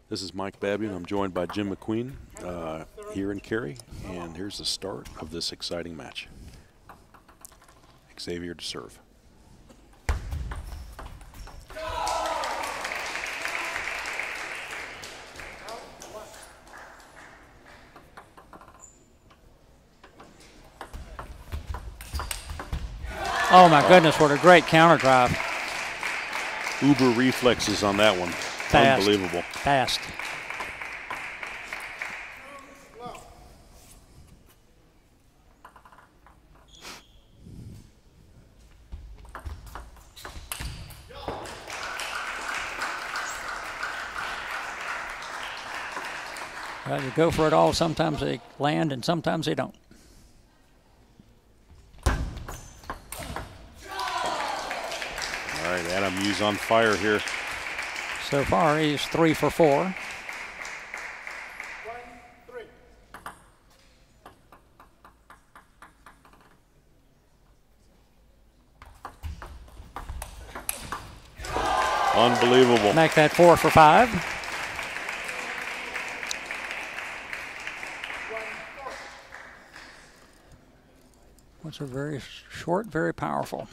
This is Mike Babbian. I'm joined by Jim McQueen here in Cary, and here's the start of this exciting match. Xavier to serve. Oh my goodness, what a great counter drive. Uber reflexes on that one. Fast. Unbelievable. Fast. Well, you go for it all. Sometimes they land and sometimes they don't. All right, Adam Hugh's on fire here. So far, he's 3 for 4. Unbelievable. Make that 4 for 5. What's a very short, very powerful.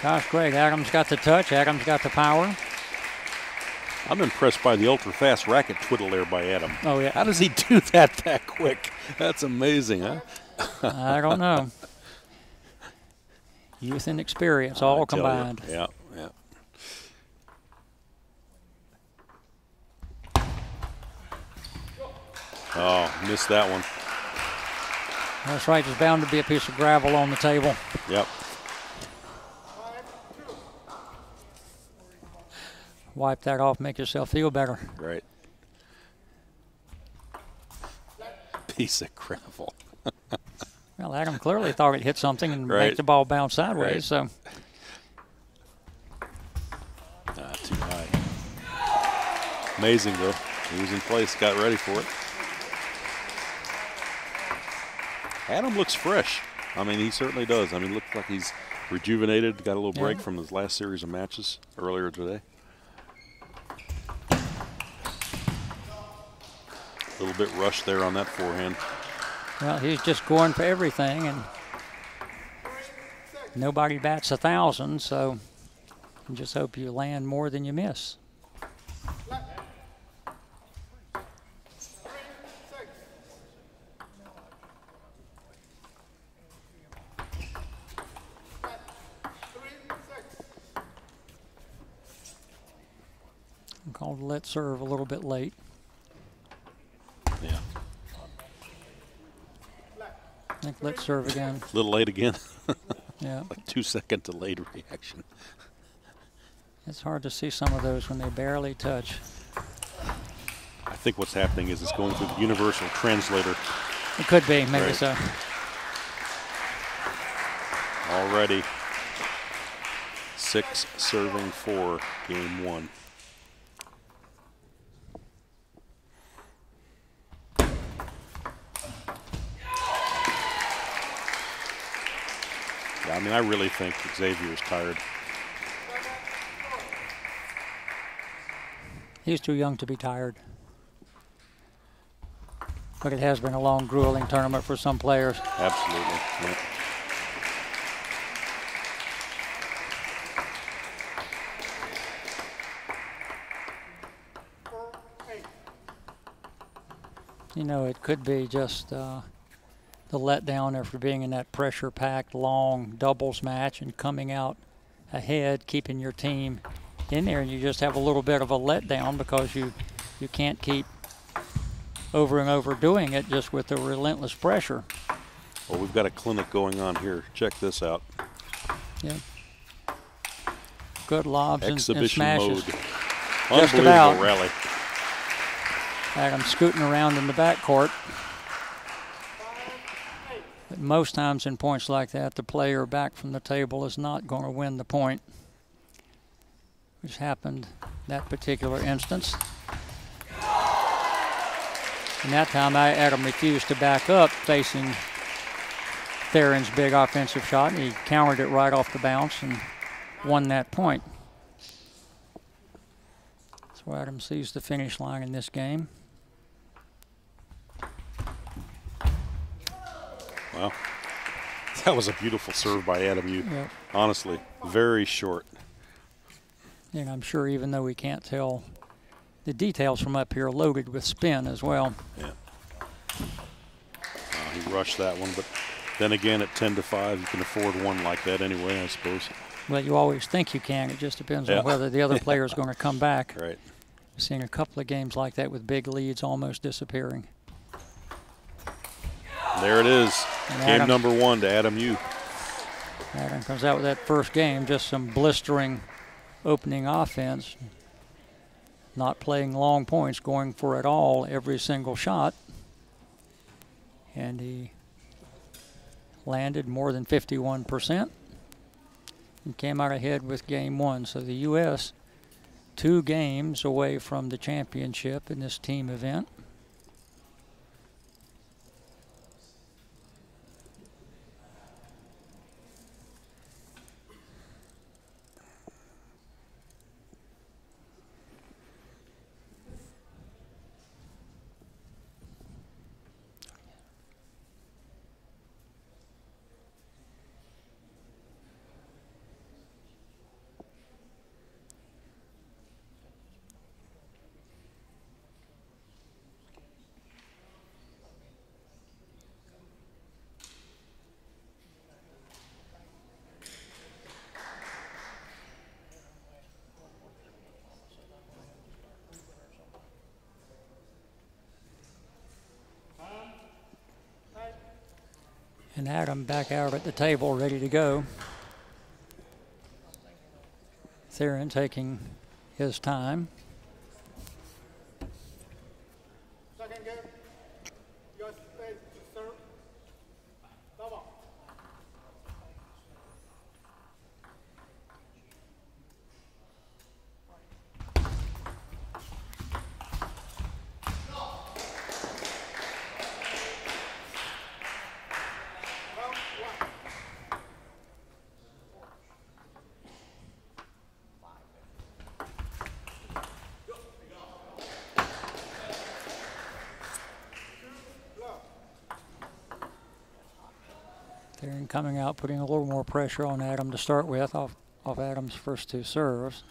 Gosh, great. Adams got the touch. Adams got the power. I'm impressed by the ultra-fast racket twiddle there by Adam. Oh, yeah. How does he do that quick? That's amazing, huh? I don't know. Youth and experience all combined. Yeah, yeah. Oh, missed that one. That's right. There's bound to be a piece of gravel on the table. Yep. Wipe that off, make yourself feel better. Right. Piece of gravel. Well, Adam clearly thought it hit something and Right. make the ball bounce sideways. Right. So Too high. Amazing, though. He was in place, got ready for it. Adam looks fresh. I mean, he certainly does. I mean, looks like he's rejuvenated, got a little break from his last series of matches earlier today. A little bit rushed there on that forehand. well, he's just going for everything, and nobody bats 1,000. So you just hope you land more than you miss. Called let serve a little bit late. Yeah. I think let serve again. A little late again. Yeah. Like 2-second delayed reaction. It's hard to see some of those when they barely touch. I think what's happening is it's going through the universal translator. It could be, maybe Right. so. Already 6 serving 4, game 1. Yeah, I mean, I really think Xavier's tired. He's too young to be tired. But it has been a long, grueling tournament for some players. Absolutely. Yeah. You know, it could be just the letdown after being in that pressure-packed, long doubles match and coming out ahead, keeping your team in there, and you just have a little bit of a letdown because you can't keep over and over doing it just with the relentless pressure. Well, we've got a clinic going on here. Check this out. Yeah. Good lobs and Exhibition smashes. mode. Just Unbelievable about. rally. Adam scooting around in the backcourt. But most times in points like that, the player back from the table is not going to win the point, which happened that particular instance. And that time, Adam refused to back up facing Therien's big offensive shot, and he countered it right off the bounce and won that point. So Adams sees the finish line in this game. Wow. That was a beautiful serve by Adam Hugh. Yep. Honestly, very short. And I'm sure even though we can't tell the details from up here, loaded with spin as well. Yeah. He rushed that one, but then again at 10-5, you can afford one like that anyway, I suppose. Well, you always think you can. It just depends on whether the other player is going to come back. Right. I've seen a couple of games like that with big leads almost disappearing. There it is. Game number 1 to Adam Hugh. Adam comes out with that first game, just some blistering opening offense. Not playing long points, going for it all every single shot. And he landed more than 51% and came out ahead with game 1. So the U.S. 2 games away from the championship in this team event. And Adam back out at the table, ready to go. Therien taking his time. Second game, US State serve. Double. Therien coming out, putting a little more pressure on Adam to start with off Adam's first 2 serves.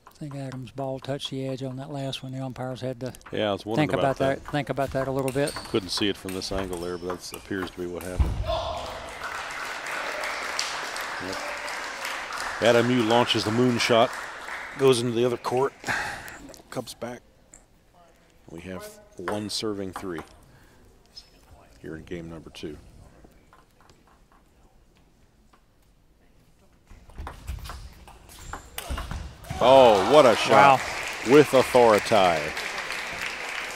I think Adam's ball touched the edge on that last one. The umpires had to I was wondering think about that. Think about that a little bit. Couldn't see it from this angle there, but that appears to be what happened. Yep. Adam Hugh launches the moonshot, goes into the other court, comes back. We have 1 serving 3 here in game number 2. Oh, what a shot. Wow. With authority.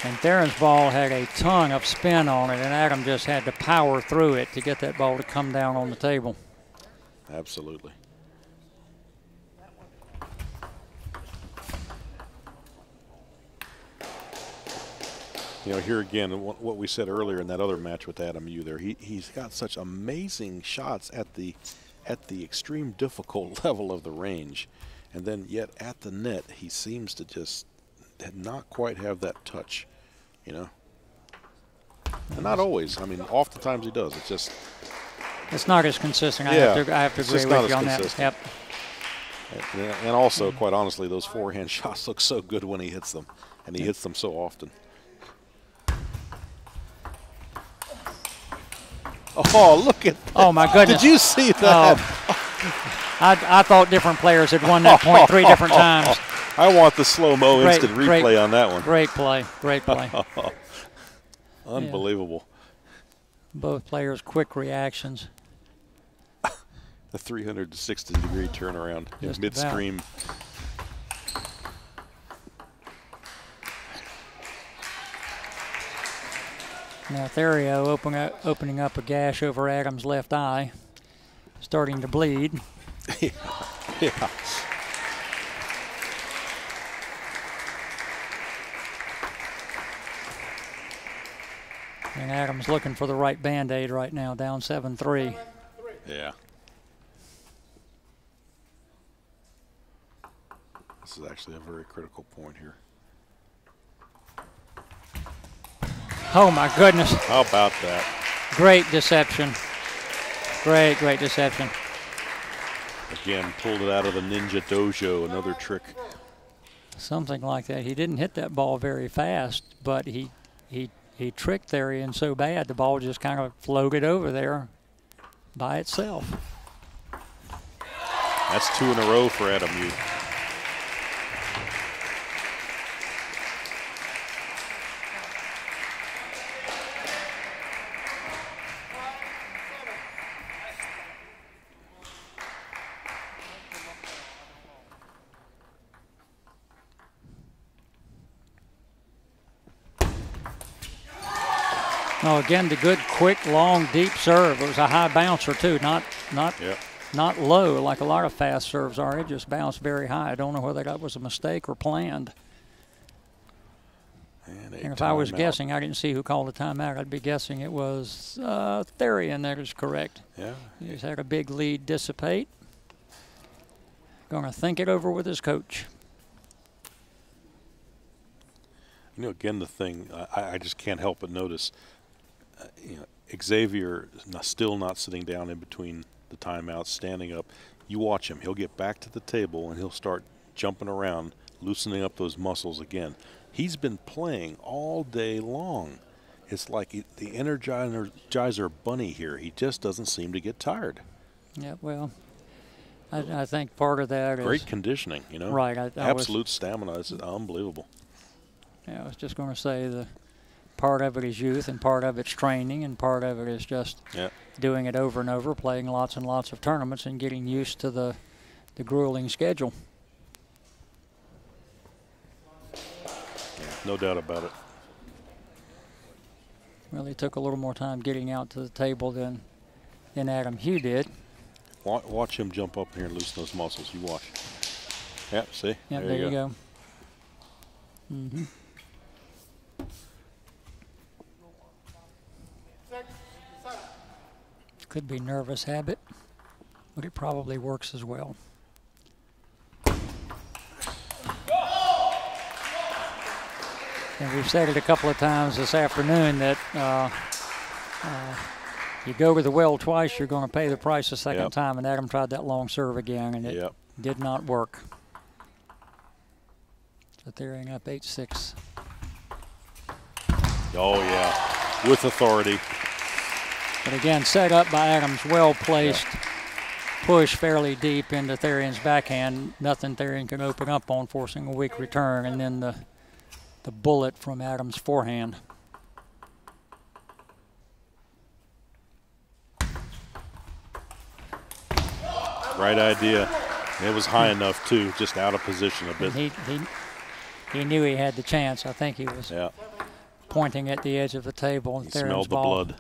And Therien's ball had a ton of spin on it, and Adam just had to power through it to get that ball to come down on the table. Absolutely. You know, here again, what we said earlier in that other match with Adam Hugh there, he's got such amazing shots at the extreme difficult level of the range. And then yet at the net, he seems to just not quite have that touch, you know. And not always. I mean, oftentimes he does. It's just. It's not as consistent. Yeah, I have to agree with you on that. Yep. And also, quite honestly, those forehand shots look so good when he hits them. And he hits them so often. Oh, look at that. Oh, my goodness. Did you see that? Oh. I thought different players had won that point 3 different times. I want the slow-mo instant replay on that one. Great play. Great play. Unbelievable. Yeah. Both players' quick reactions. The 360-degree turnaround in midstream. Now Therien opening up a gash over Adam's left eye, starting to bleed. Yeah. And Adams looking for the right Band-Aid right now, down 7-3. Yeah. This is actually a very critical point here. Oh, my goodness. How about that? Great deception. Great deception. Again, pulled it out of the Ninja Dojo, another trick. Something like that. He didn't hit that ball very fast, but he tricked Therien so bad the ball just kind of floated over there by itself. That's 2 in a row for Adam Hugh. Oh, again, the good, quick, long, deep serve. It was a high bouncer too, not low like a lot of fast serves are. It just bounced very high. I don't know whether that was a mistake or planned. And if I was guessing, I didn't see who called the timeout. I'd be guessing it was Therien. That is correct. Yeah. He's had a big lead dissipate. Going to think it over with his coach. You know, again, the thing I just can't help but notice. Xavier still not sitting down in between the timeouts, standing up. You watch him. He'll get back to the table and he'll start jumping around, loosening up those muscles again. He's been playing all day long. It's like the Energizer bunny here. He just doesn't seem to get tired. Yeah, well, I think part of that is great conditioning, you know. Right. Absolute stamina is unbelievable. Yeah, I was just going to say the part of it is youth and part of it's training and part of it is just doing it over and over, playing lots and lots of tournaments and getting used to the grueling schedule. No doubt about it. Really took a little more time getting out to the table than Adam Hugh did. Watch him jump up here and loosen those muscles. You watch. Yep, see? Yep, there you go. Mm-hmm. Could be nervous habit, but it probably works as well. And we've said it a couple of times this afternoon that you go to the well twice, you're going to pay the price a second time. And Adam tried that long serve again, and it did not work. So Therien up 8-6. Oh, yeah, with authority. But again, set up by Adams, well-placed push fairly deep into Therien's backhand. Nothing Therien can open up on, forcing a weak return. And then the bullet from Adams' forehand. Right idea. It was high enough, too, just out of position a bit. He knew he had the chance. I think he was pointing at the edge of the table. He smelled the blood.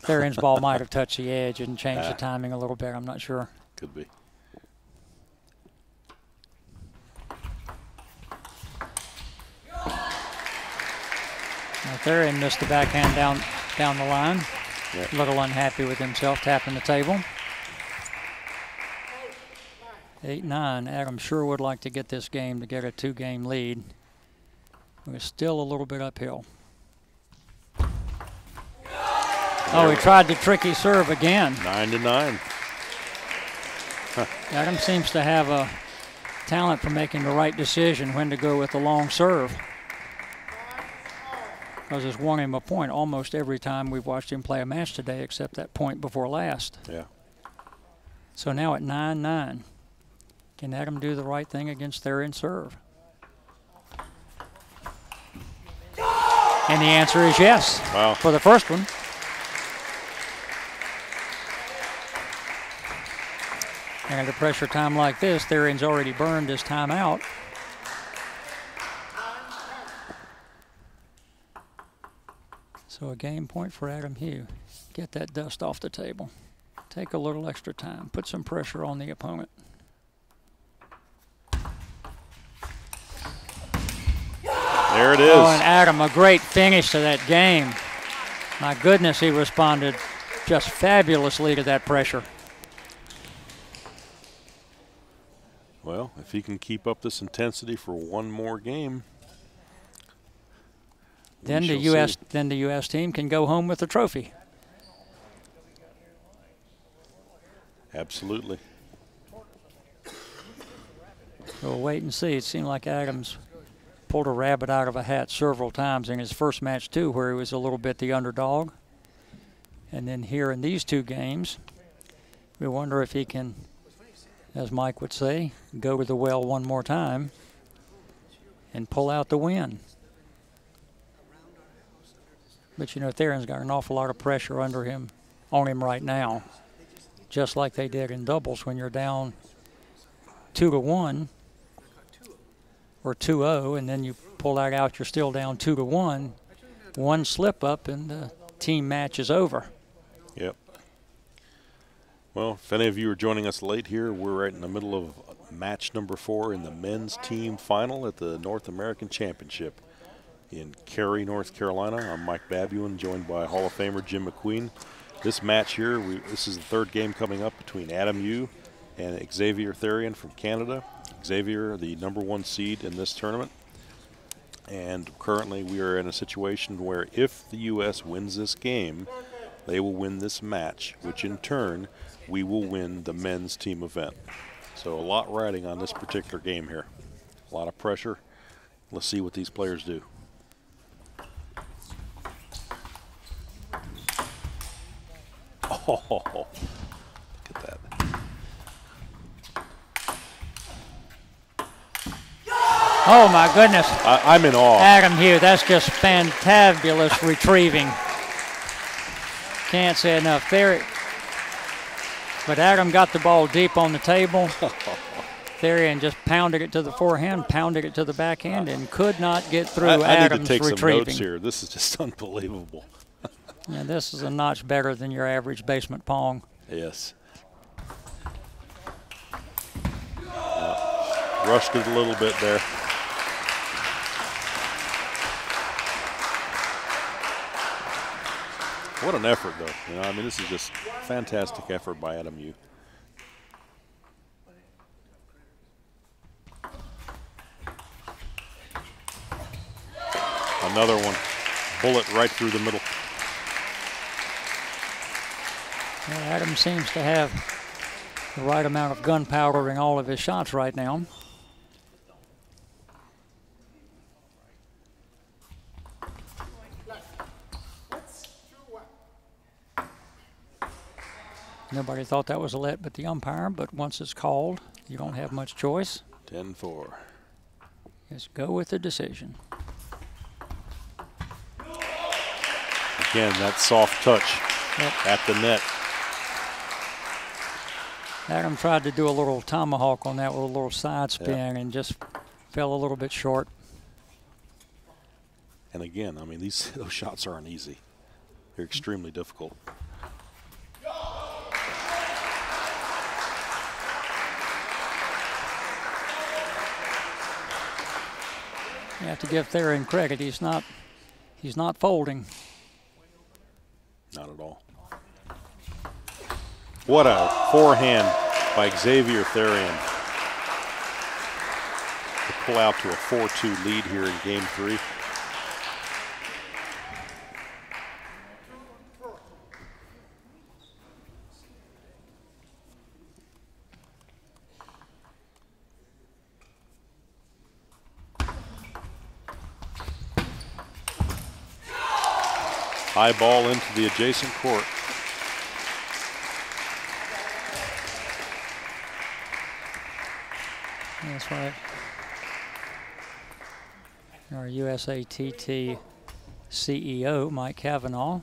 Therien's ball might have touched the edge and changed the timing a little bit. I'm not sure. Could be. Now Therien missed the backhand down the line. A little unhappy with himself, tapping the table. 8-9. Adam sure would like to get this game to get a 2-game lead. We're still a little bit uphill. Oh, he tried the tricky serve again. 9-9. Huh. Adam seems to have a talent for making the right decision when to go with the long serve. Because it's won him a point almost every time we've watched him play a match today, except that point before last. Yeah. So now at 9-9. Can Adam do the right thing against Therien's serve? And the answer is yes. Wow. For the first one. And at a pressure time like this, Therien's already burned his timeout. So a game point for Adam Hugh. Get that dust off the table. Take a little extra time. Put some pressure on the opponent. There it is. Oh, and Adam, a great finish to that game. My goodness, he responded just fabulously to that pressure. Well, if he can keep up this intensity for one more game, then the U.S. team can go home with the trophy. Absolutely. We'll wait and see. It seemed like Adams pulled a rabbit out of a hat several times in his first match too, where he was a little bit the underdog. And then here in these two games, we wonder if he can, as Mike would say, go to the well one more time and pull out the win. But, you know, Therien's got an awful lot of pressure on him right now, just like they did in doubles when you're down 2-1 or 2-0, and then you pull that out, you're still down 2-1. One slip up and the team match is over. Yep. Well, if any of you are joining us late here, we're right in the middle of match number 4 in the men's team final at the North American Championship in Cary, North Carolina. I'm Mike Babuin, joined by Hall of Famer Jim McQueen. This match here, this is the third game coming up between Adam Hugh and Xavier Therien from Canada. Xavier, the #1 seed in this tournament. And currently we are in a situation where if the U.S. wins this game, they will win this match, which in turn, we will win the men's team event. So a lot riding on this particular game here. A lot of pressure. Let's see what these players do. Oh, look at that. Oh, my goodness. I'm in awe. Adam Hugh, that's just fantabulous retrieving. Can't say enough. But Adam got the ball deep on the table. Therien just pounded it to the forehand, pounded it to the backhand, and could not get through Adam's retrieving. I need to take some notes here. This is just unbelievable. Yeah, this is a notch better than your average basement pong. Yes. Rushed it a little bit there. What an effort, though. You know, I mean, this is just fantastic effort by Adam Hugh. Another one. Bullet right through the middle. Well, Adam seems to have the right amount of gunpowder in all of his shots right now. Nobody thought that was a let but the umpire, but once it's called, you don't have much choice. 10-4. Just go with the decision. Again, that soft touch at the net. Adam tried to do a little tomahawk on that with a little side spin and just fell a little bit short. And again, I mean, those shots aren't easy. They're extremely difficult. You have to give Therien credit. He's not folding. Not at all. What a forehand by Xavier Therien to pull out to a 4-2 lead here in game 3. High ball into the adjacent court. That's right. Our USATT CEO, Mike Cavanaugh,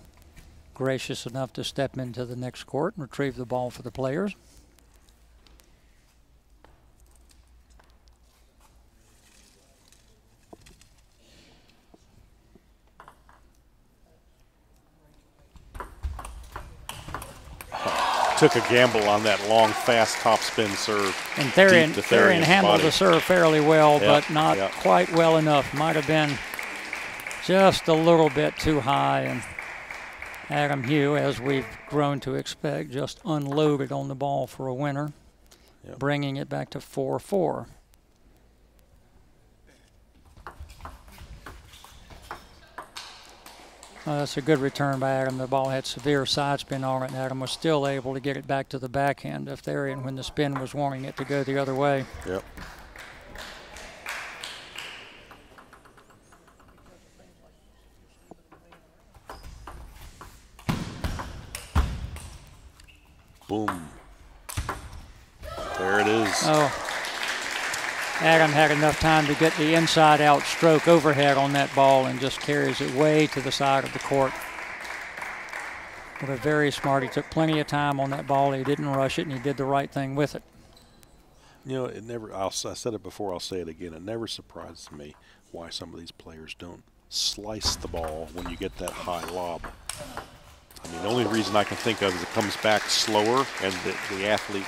gracious enough to step into the next court and retrieve the ball for the players. Took a gamble on that long, fast topspin serve. And Therien handled the serve fairly well, but not quite well enough. Might have been just a little bit too high. And Adam Hugh, as we've grown to expect, just unloaded on the ball for a winner, bringing it back to 4-4. That's a good return by Adam. The ball had severe side spin on it, and Adam was still able to get it back to the backhand of Therien when the spin was wanting it to go the other way. Yep. Boom. There it is. Oh. Adam had enough time to get the inside-out stroke overhead on that ball and just carries it way to the side of the court. But very smart. He took plenty of time on that ball. He didn't rush it, and he did the right thing with it. You know, it never. I said it before. I'll say it again. It never surprises me why some of these players don't slice the ball when you get that high lob. I mean, the only reason I can think of is it comes back slower, and the athlete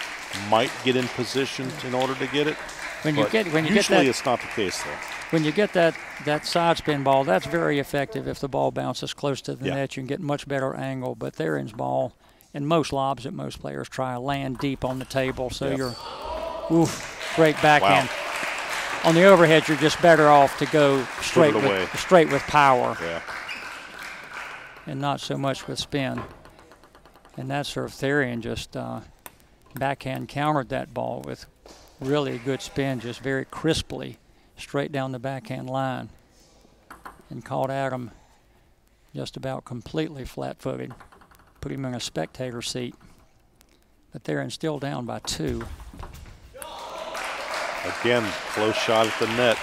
might get in position in order to get it. Usually it's not the case, though. When you get that side spin ball, that's very effective. If the ball bounces close to the net, you can get much better angle. But Therien's ball, and most lobs that most players try, land deep on the table. So you're, great backhand. Wow. On the overhead, you're just better off to go straight with power. Yeah. And not so much with spin. And that sort of Therien just backhand countered that ball with really good spin, just very crisply straight down the backhand line, and caught Adam just about completely flat-footed, put him in a spectator seat. But Therien's still down by 2. Again, close shot at the net.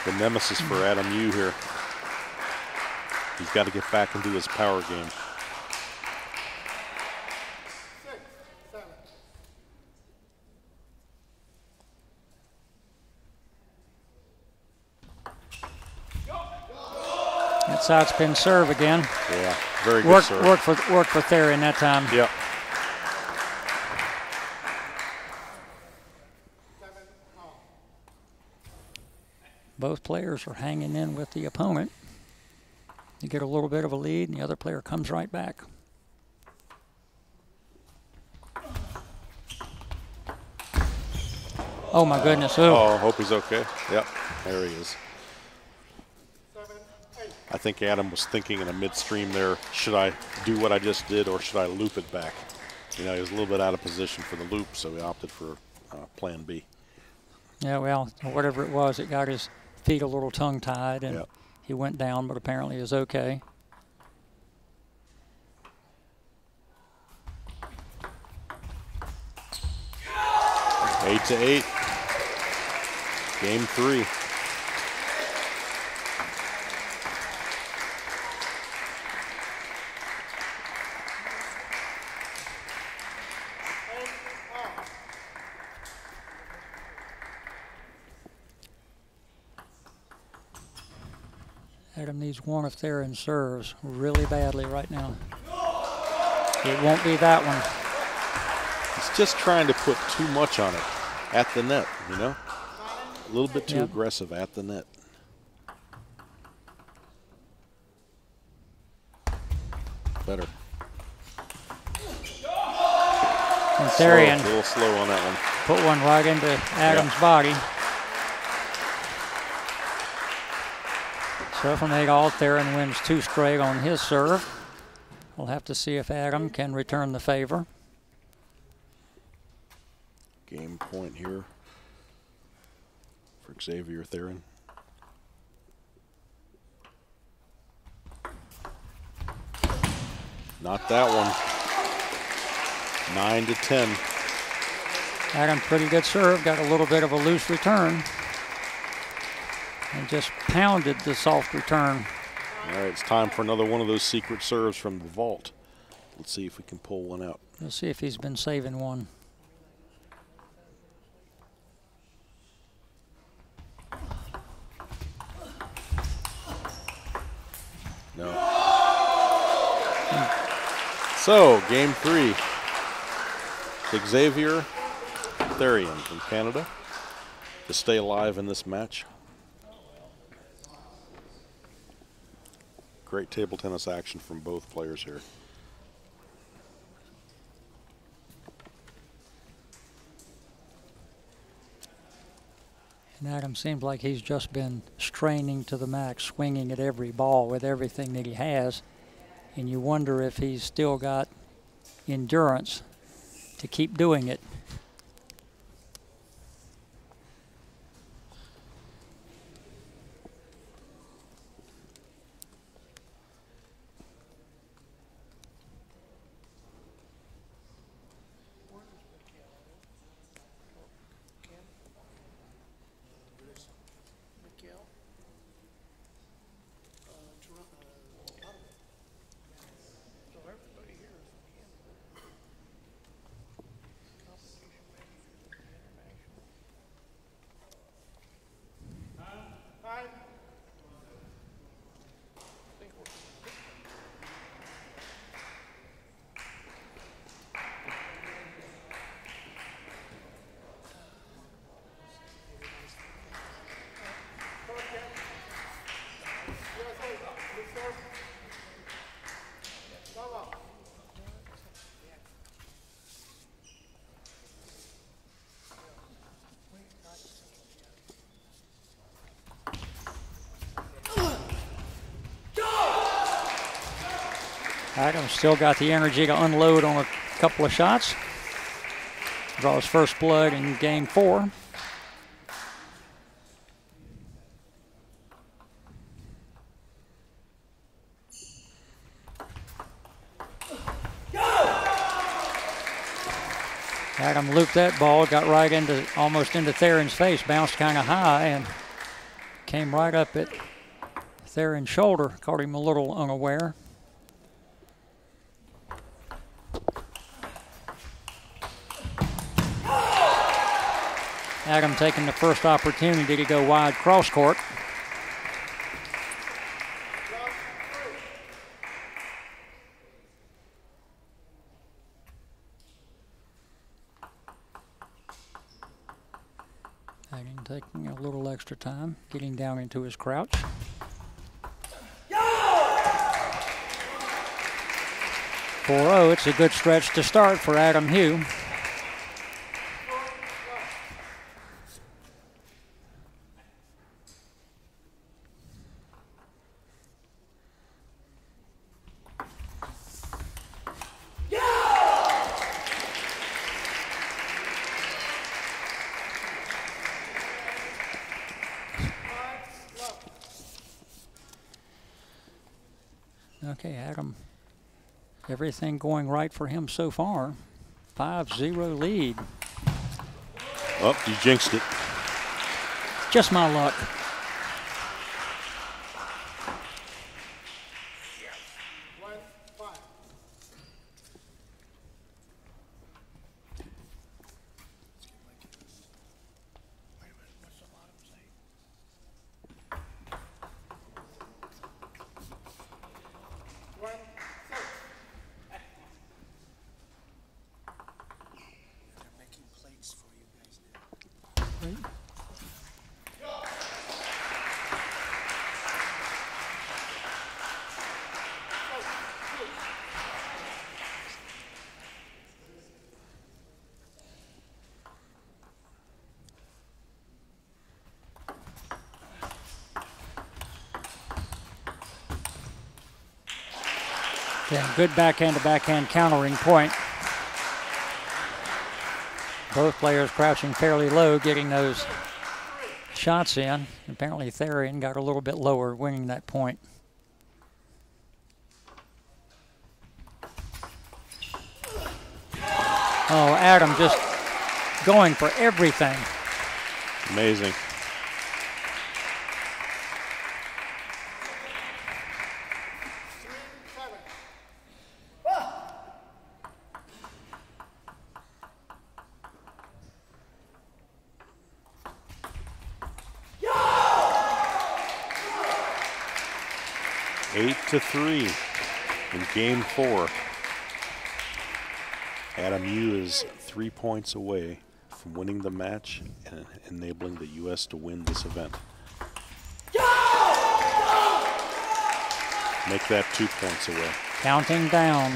The nemesis for Adam Hugh here. He's got to get back into his power game. That side spin serve again. Yeah, very good serve. Worked for Therien that time. Yep. Both players are hanging in with the opponent. You get a little bit of a lead, and the other player comes right back. Oh, my goodness. Oh, hope he's okay. Yep, there he is. I think Adam was thinking in a midstream there, should I do what I just did or should I loop it back? You know, he was a little bit out of position for the loop, so he opted for plan B. Yeah, well, whatever it was, it got his feet a little tongue-tied, and he went down, but apparently is okay. Eight to 8. Game 3. Adam needs one of Therien's serves really badly right now. It won't be that one. He's just trying to put too much on it at the net, you know? A little bit too aggressive at the net. Better. And Therien, a little slow on that one. Put one right into Adam's body. So from 8 all, Therien wins 2 straight on his serve. We'll have to see if Adam can return the favor. Game point here for Xavier Therien. Not that one. 9 to 10. Adam's pretty good serve, got a little bit of a loose return. And just pounded the soft return. All right, it's time for another one of those secret serves from the vault. Let's see if we can pull one out. We'll see if he's been saving one. No. So, game 3. Xavier Therien from Canada to stay alive in this match. Great table tennis action from both players here. And Adam seems like he's just been straining to the max, swinging at every ball with everything that he has. And you wonder if he's still got endurance to keep doing it. Adam's still got the energy to unload on a couple of shots. Draw his first blood in game 4. Adam looped that ball, got right into, almost into Therien's face, bounced kind of high and came right up at Therien's shoulder, caught him a little unaware. Adam taking the first opportunity to go wide cross court. Adam taking a little extra time, getting down into his crouch. 4-0, it's a good stretch to start for Adam Hugh. Okay, Adam, everything going right for him so far. 5-0 lead. Oh, you jinxed it. Just my luck. Yeah, good backhand-to-backhand countering point. Both players crouching fairly low, getting those shots in. Apparently Therien got a little bit lower, winning that point. Oh, Adam just going for everything. Amazing. To 3 in game 4. Adam Hugh is 3 points away from winning the match and enabling the U.S. to win this event. Make that 2 points away. Counting down.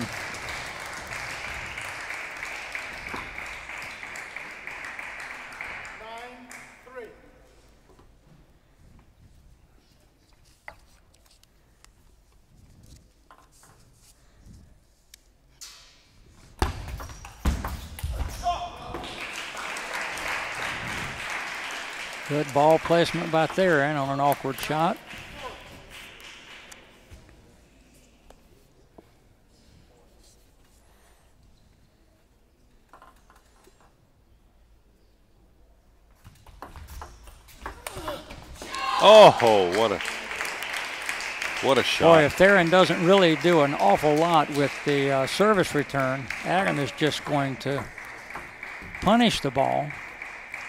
Good ball placement by Therien on an awkward shot. Oh, what a shot. Boy, if Therien doesn't really do an awful lot with the service return, Adam is just going to punish the ball.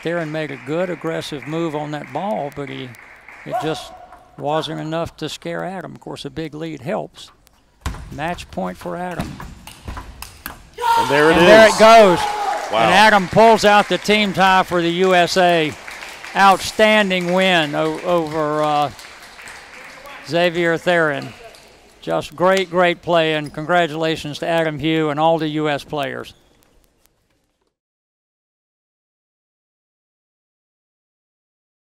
Therien made a good aggressive move on that ball, but it just wasn't enough to scare Adam. Of course, a big lead helps. Match point for Adam. And there it is. There it goes. Wow. And Adam pulls out the team tie for the USA. Outstanding win over Xavier Therien. Just great, great play, and congratulations to Adam, Hugh, and all the U.S. players.